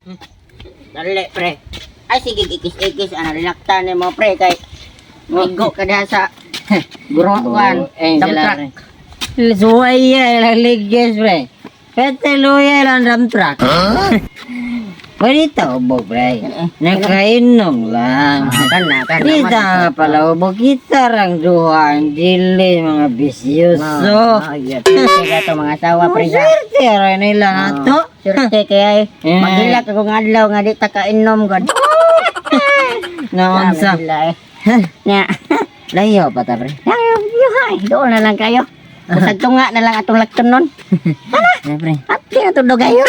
Dali, pre. Ay, sige, ikis-ikis. Lakta ni mo, pre. Kay, migo ka diha sa buruan. Dump truck. Suwaya lang ligis, pre. Pwede luya lang dump truck. Pwede ubog, pre. Nakainom lang. Kan Kita nga pala ubog. Kita rang duha ang dili, mga bisyoso. Kaya to mga asawa, pre. Swerte rin nila na to. Surte kaya magilak ako ng adlaw nga di ta kainom god. Naunsa. Nya. Layo pa ta, pre. Yuhay, doon na lang kayo. Kusag tunga na lang atong lakton nun. Ya, pre. At kaya ito dogayon.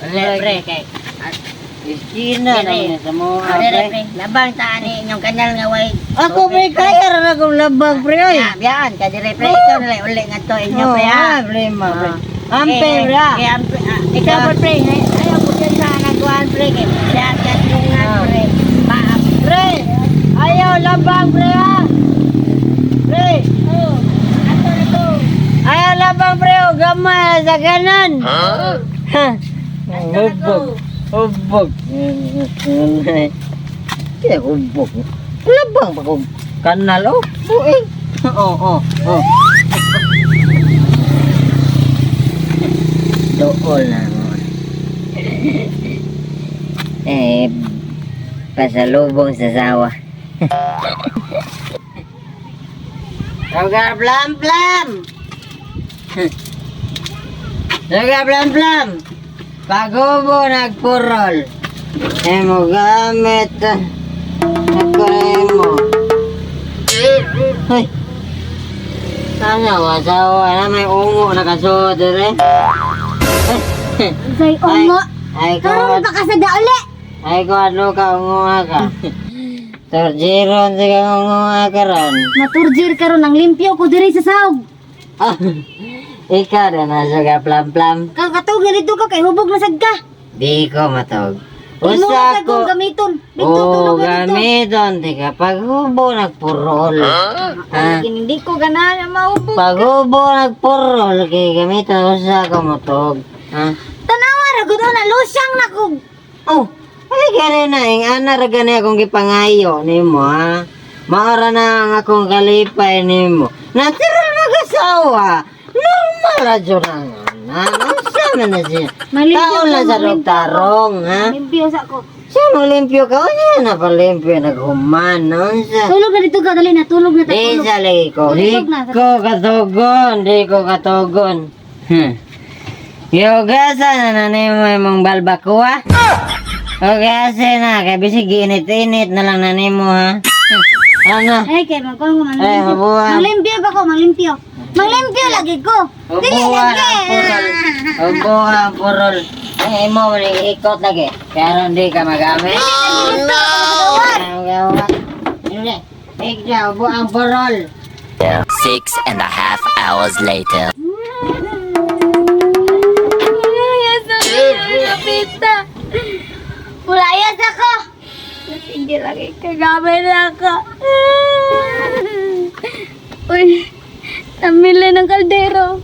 Pre, kay. Iskina na sa mga, Pre, pre. labang taan ni inyong kanal nga way. Ako, pre, kaya rin akong labag, pre. Oy. Biyaan, kadire pre. Ikaw na lang uli nga to inyo, pre. Problema, pre. Ampe, pre. Ikaw po, pre. Ayaw po dyan sa nagawaan, pre. Kaya katungan, pre. Pre, ayaw labang, pre, ha. Pre. Ato na to. Ayaw labang, pre. O gamay sa kanan. Ha? Hubog. Hubog. Kaya hubog. Labang pa kong kanal, oh. Buing. Oo. Dool na mo. Pasalubong sa sawa. Sugar plam-plam. Sugar plam-plam. Pagubo nagpurol. Emo gamit. Ako emo. Hoy. Sana wasawa na may ungo nakasuot rin. Say, ongo. Ay Karon ko. pa ka sa dauli. Ay ko ano ka ungo ka. Torjiron sige ungo ka ron. Naturjir karon ang limpyo ko diri sa sahog. Ah, ikaw na nasa ka plam-plam. Kakatog na dito ka kay hubog na sad ka. Di ko matog. Imo Usa sa ko. kong gamiton. Dito Oo, tulog ka dito. gamiton. Tika, paghubo nagpurol. Ha? Hindi ko ganahan maubog. Paghubo nagpurol, kay gamiton usa ko matog. Ha? Tanawa ra gud na lusyang na ko. Oh, ay gani na, ing ana ra gani akong gipangayo nimo, ha? Maora na ang akong kalipay nimo. Natural mag-asawa. Normal ra dyan ang ana. Unsa man na siya? Malimpyo Taon ka, lang sa malimpyo tarong, ha? Limpyo sa ko. Siya maglimpyo ka, o niya na palimpyo, naghuman, unsa? Tulog na dito ka dali na tulog na ta Di tulog. sa lagi ko. Di Tulog na. ko katugon. Di ko katugon. Yogasan na nanimo imong balbakwa. Yogasan na. Kaya bisig init-init na lang nanimo, ha. Ano? Ay kay magkon ko Ay, mabuha. manglimpyo ba ko manglimpyo. Manglimpyo lagi ko. Dili Ubuhan lagi. ang purol. Ubuhan ang purol. Ay, mo ikot lagi. Kaya hindi ka magamit. Gawat. Hindi. Ikaw, ubuhan ang purol. 6.5 hours later. Pita. Pulayas ako. Sige lagi kagamay na ako. Uy, namili ng kaldero.